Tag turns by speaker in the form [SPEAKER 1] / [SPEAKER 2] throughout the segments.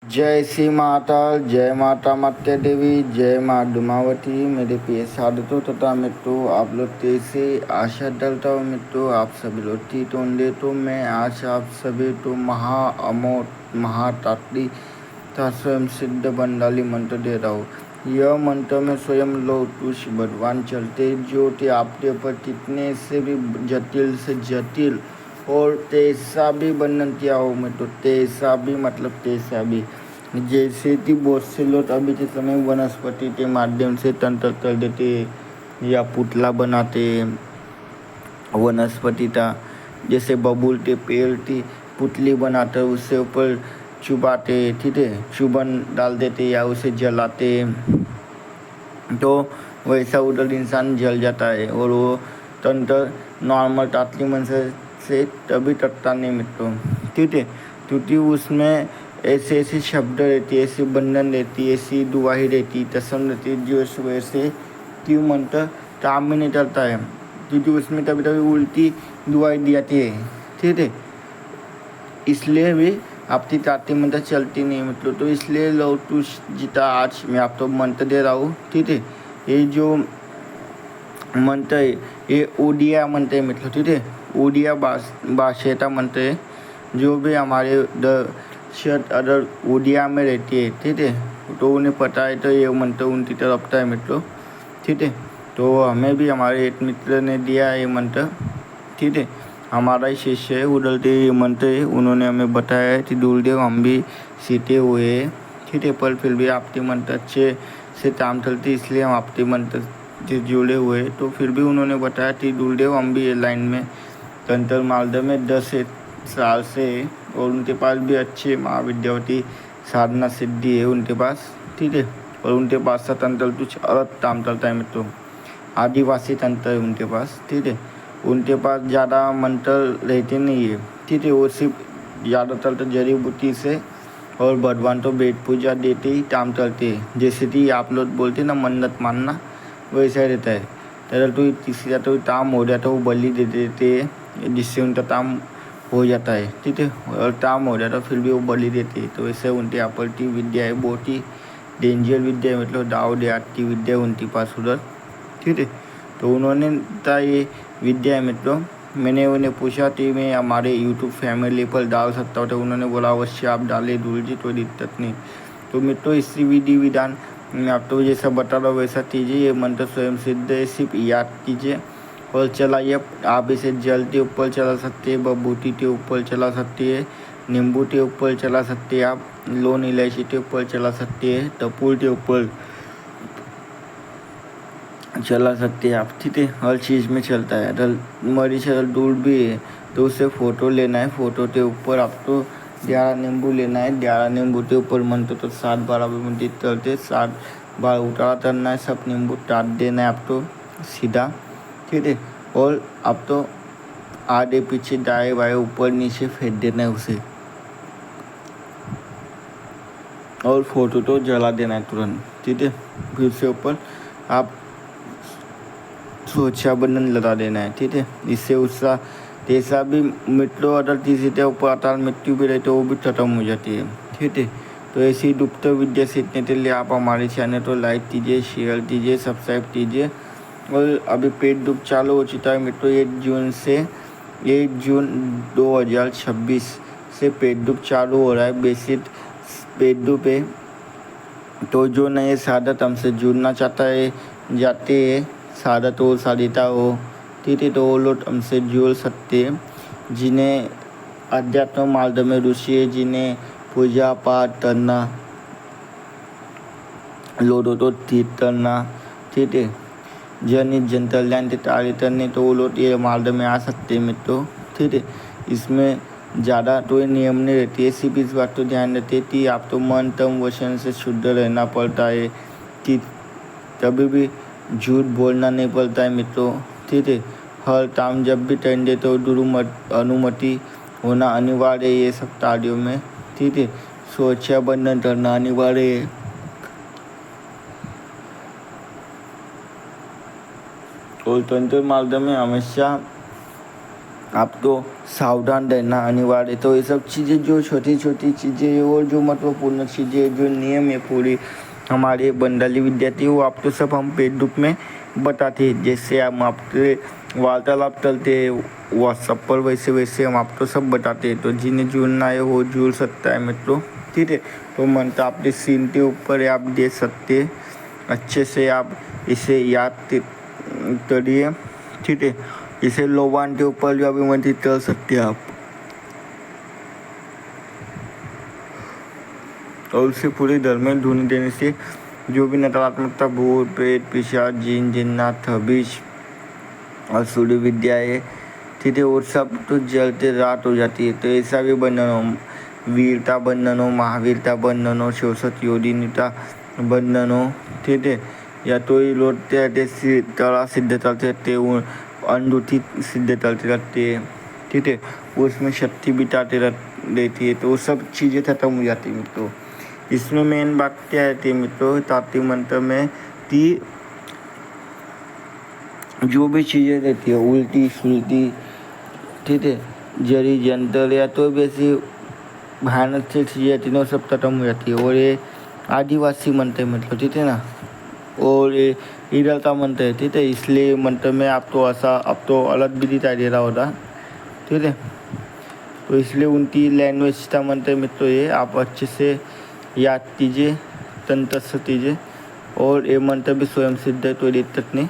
[SPEAKER 1] जय श्री महाकाल, जय माता मत्या देवी, जय माँ डुमावती। मेरे प्रिय साधकों तथा मित्रों, आप लोग कैसे? आशा डलता हूँ मित्रों आप सभी लोग ठीक होंगे। तो मैं आज आप सभी को महा अमोघ महातात्री तथा स्वयं सिद्ध बंडाली मंत्र दे रहा हूँ। यह मंत्र में स्वयं लोटूस भगवान चलते जो कि आपके ऊपर कितने से भी जटिल से जटिल और तैसा भी वर्णन किया हो मैं तो तैसा भी मतलब तैसा भी, जैसे कि बहुत से लोग अभी के समय वनस्पति के माध्यम से तंत्र कर देते या पुतला बनाते वनस्पति का, जैसे बबूल के पेड़ की पुतली बनाते उससे ऊपर चुबाते, ठीक है, चुबन डाल देते या उसे जलाते, तो वैसा उधर इंसान जल जाता है और वो तंत्र नॉर्मल तात्ली मन से तभी टकता नहीं मित्रों, ठीक है, क्योंकि उसमें ऐसे ऐसे शब्द रहती है, ऐसी बंधन रहती है, ऐसी दुआही रहती तसम रहती है, जो इस वजह से क्यों मंत्र काम में नहीं चलता है, क्योंकि उसमें कभी कभी उल्टी दुआई दी जाती है, ठीक है, इसलिए भी आपकी ताती मंत्र चलती नहीं मतलब। तो इसलिए लोटूस जीता आज मैं आपको मंत्र दे रहा हूँ, ठीक है। ये जो मंत्र है ये उड़िया मंत्र है मतलब, ठीक है, उड़िया भाषा का मंत्र है, जो भी हमारे शर्ट अदर उड़िया में रहती है, ठीक है, तो उन्हें पता है तो ये मंत्र उनकी तरफ है मित्रों, ठीक है। तो हमें भी हमारे एक मित्र ने दिया ये मंत्र, ठीक है, हमारा ही शिष्य है उड़लते ये मंत्र है, उन्होंने हमें बताया है कि दूलदेव हम भी सीते हुए हैं, ठीक है, पर फिर भी आपके मंत्र अच्छे से काम चलती इसलिए हम आपके मंत्र से जुड़े हुए, तो फिर भी उन्होंने बताया कि दूलदेव हम भी ये लाइन में तंत्र मालदा में 10 साल से, और उनके पास भी अच्छे महाविद्यावती साधना सिद्धि है उनके पास, ठीक है, और उनके पास का तंत्र कुछ अलग काम चलता है मित्रों, आदिवासी तंत्र है उनके पास, ठीक है, उनके पास ज़्यादा मंत्र रहते नहीं है, ठीक है, वो सिर्फ ज़्यादातर तो जड़ी बूटी से और भगवान तो वेद पूजा देते ही काम चलते हैं, जैसे कि आप लोग बोलते ना मन्नत मानना वैसा रहता है, तरह तो तीसरा तो काम हो जाता है, वो बलि दे देते हैं जिससे उनका काम हो जाता है, ठीक है, और काम हो जाता है फिर भी वो बलि देते हैं, तो वैसे उनकी अपल्टी विद्या है, बहुत ही डेंजर विद्या है, मतलब दाव देहात की विद्या है उनके पास उधर, ठीक है। तो उन्होंने था ये विद्या है मित्रों, मैंने उन्हें पूछा कि मैं हमारे यूट्यूब फैमिली पर डाल सकता हूँ, तो उन्होंने बोला अवश्य आप डाले दूर जी, कोई दिक्कत नहीं। तो मित्रों इसी विधि विधान मैं आपको जैसा बता रहा हूँ वैसा कीजिए, ये मंत्र स्वयं सिद्ध है, सिर्फ याद कीजिए और चलाइए। आप इसे जल के ऊपर चला सकते हैं, बबूती के ऊपर चला सकती है, नींबू के ऊपर चला सकते हैं, आप लौंग इलायची के ऊपर चला सकते हैं, कपूर के ऊपर चला सकते हैं आप, ठीक है, हर चीज़ में चलता है। अगर मरीज अगर दूर भी है तो उससे फ़ोटो लेना है, फ़ोटो के ऊपर आपको 11 नींबू लेना है, 11 नींबू के ऊपर मंत्र तो 7 बार आप मंदिर करते 7 बार उतारा करना है, सब नींबू काट देना है आपको सीधा, ठीक है, और आप तो आगे पीछे दाएं बाएं ऊपर नीचे फेंक देना है उसे, और फोटो तो जला देना है तुरंत, ठीक है, फिर उससे ऊपर आप सुरक्षा बंधन लगा देना है, ठीक है, इससे उसका जैसा भी मिट्टो अदर तीसरे ऊपर अताल मृत्यु भी रहती है वो भी खत्म हो जाती है, ठीक है। तो ऐसी गुप्त विद्या सीखने के लिए आप हमारे चैनल को लाइक कीजिए, शेयर कीजिए, सब्सक्राइब कीजिए। और अभी पेड दुख चालू हो चुका है मित्रों, 1 जून 2026 से पेड दुख चालू हो रहा है बेसिक पेड दुख पे। तो जो नए साधक हमसे जुड़ना चाहता है जाते हैं साधक हो साधिता हो, ठीक है, तो वो लोग हमसे जुड़ सकते हैं, जिन्हें अध्यात्म मार्ग में रुचि है, जिन्हें पूजा पाठ करना, लोगों को ठीक करना, ठीक है, जन जन कल्याण के कार्य करने, तो वो लोग ये मार्ग में आ सकते हैं मित्रों, ठीक है। इसमें ज़्यादा कोई नियम नहीं रहती है, सिर्फ इस बात को ध्यान रखते हैं कि आप तो मन तम वचन से शुद्ध रहना पड़ता है, कि कभी भी झूठ बोलना नहीं पड़ता है मित्रों, ठीक है, हर काम जब भी करने तो अनुमति होना अनिवार्य है ये सब कार्यों में, ठीक है, सुरक्षा बंधन करना अनिवार्य है, और तंत्र मार्ग में हमेशा आप तो सावधान रहना अनिवार्य। तो ये सब चीज़ें जो छोटी छोटी चीज़ें और जो महत्वपूर्ण चीज़ें जो नियम है पूरी हमारे बंडाली विद्यार्थी वो आप तो सब हम पेड रूप में बताते हैं। जैसे हम आपके वार्तालाप चलते हैं व्हाट्सएप पर वैसे वैसे हम आपको सब बताते हैं। तो जिन्हें जुड़ना है वो जुड़ सकता है मित्रों, ठीक है। तो मंत्र आपके सीन के ऊपर आप दे सकते हैं, अच्छे से आप इसे याद करिए, ठीक है। इसे लोबान के ऊपर जो अभी मंत्र कर सकते हैं आप, और उसे पूरे घर में ढूंढ देने से जो भी नकारात्मकता भूत प्रेत पिशाच जिन जिन्नात हबीज और सूर्य विद्या है, ठीक है, वो सब तो जलते रात हो जाती है। तो ऐसा भी बंधन हो, वीरता बंधन हो, महावीरता बंधन हो, शोषत योदिनीता बंधन हो, ठीक है, या तो ये लोटते तड़ा सिद्ध चलते रहते अंडूठी सिद्ध चलते रहते हैं, ठीक है, उसमें शक्ति बिताते रहती है। तो वो सब चीज़ें खत्म हो जाती है मित्रों। इसमें मेन बात क्या है मित्रों तात्विक मंत्र में कि जो भी चीज़ें रहती है उल्टी सुलटी, ठीक है, जरी जंतर या तो वैसी भयानक से चीज़ें रहती है वो सब खत्म हो जाती है। और ये आदिवासी मंत्र है मतलब, ठीक है ना, और ये ईरलता मंत्र है, ठीक है। इसलिए मंत्र में आप तो अलग भी दिखाई दे रहा होता, ठीक है। तो इसलिए उनकी लैंग्वेज का मंत्र मित्रों ये आप अच्छे से याद कीजिए, तंत्र कीजिए। और ये मंत्र भी स्वयं सिद्ध है, तो दिक्कत नहीं।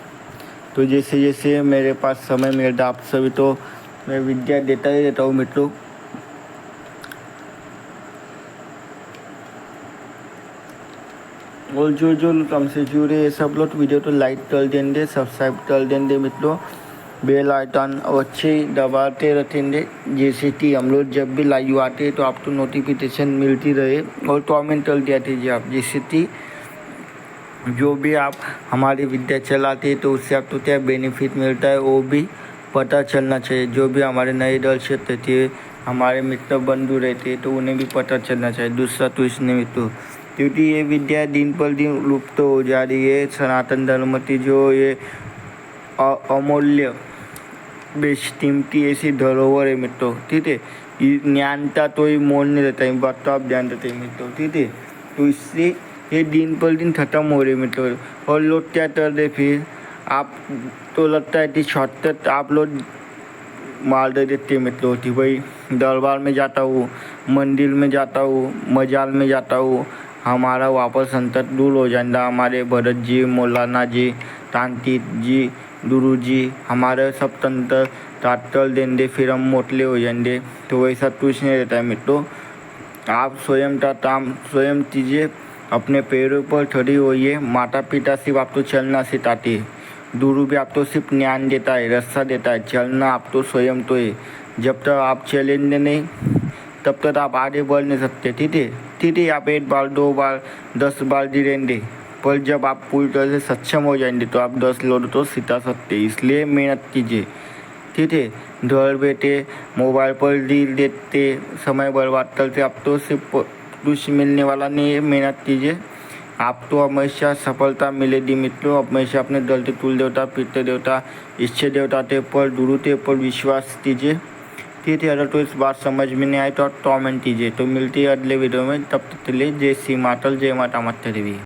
[SPEAKER 1] तो जैसे जैसे मेरे पास समय मिलता आप सभी तो मैं विद्या देता ही रहता हूँ मित्रों। और जो जो हमसे जुड़े सब लोग वीडियो तो लाइक कर देंगे, सब्सक्राइब कर देंगे मित्रों, बेल आइकन अच्छे दबाते रहेंगे, जैसे कि हम लोग जब भी लाइव आते हैं तो आपको नोटिफिकेशन मिलती रहे। और कमेंट कर दिया दीजिए आप, जैसे कि जो भी आप हमारी विद्या चलाते हैं तो उससे आपको क्या बेनिफिट मिलता है वो भी पता चलना चाहिए। जो भी हमारे नए दर्शक रहते हैं, हमारे मित्र बंधु रहते हैं, तो उन्हें भी पता चलना चाहिए। दूसरा तो इसने भी तो क्योंकि ये विद्या दिन पर दिन लुप्त तो हो जा रही है। सनातन धर्म की जो ये अमूल्य बेशकीमती ऐसी धरोहर है मित्रों, ठीक है, ज्ञानता तो ही मोल नहीं रहता है, बात तो आप ध्यान देते हैं मित्रों, ठीक है। तो इससे ये दिन पर दिन खत्म हो रही मित्रों। और लोग क्या कर रहे फिर आप तो लगता है कि शॉर्टकट आप लोग मार दे देते मित्रों कि भाई दरबार में जाता हूँ, मंदिर में जाता हूँ, मजाल में जाता हूँ, हमारा वापस संकट दूर हो जाएगा। हमारे भरत जी, मौलाना जी, तांत्रिक जी, गुरु जी हमारे सब तंत्र ताटल देंगे, फिर हम मोटले हो जाएंगे। तो वैसा कुछ नहीं रहता है मित्रों। आप स्वयं का काम स्वयं कीजिए, अपने पैरों पर खड़ी होइए। माता पिता सिर्फ आपको चलना सिखाते हैं, गुरु भी आपको सिर्फ ज्ञान देता है, रास्ता देता है, चलना आप तो स्वयं तो है। जब तक आप चलेंगे नहीं तब तक आप आगे बढ़ नहीं सकते, ठीक है, ठीक है। आप 1 बार 2 बार 10 बार गिरेंगे, पर जब आप पूरी तरह से सक्षम हो जाएंगे तो आप 10 लोग तो सिखा सकते हैं। इसलिए मेहनत कीजिए, ठीक है। घर बैठे मोबाइल पर रील देखते समय बर्बाद करते आप तो सिर्फ कुछ मिलने वाला नहीं है। मेहनत कीजिए, आपको हमेशा सफलता मिलेगी मित्रों। हमेशा अपने दलते कुल देवता, पितृ देवता, इष्ट देवता के पर गुरु के पर विश्वास कीजिए, ठीक है। अगर तो इस बात समझ में नहीं आए तो आप कमेंट कीजिए। तो मिलती है अगले वीडियो में, तब तक के लिए जय श्री मातल, जय माता माता देवी।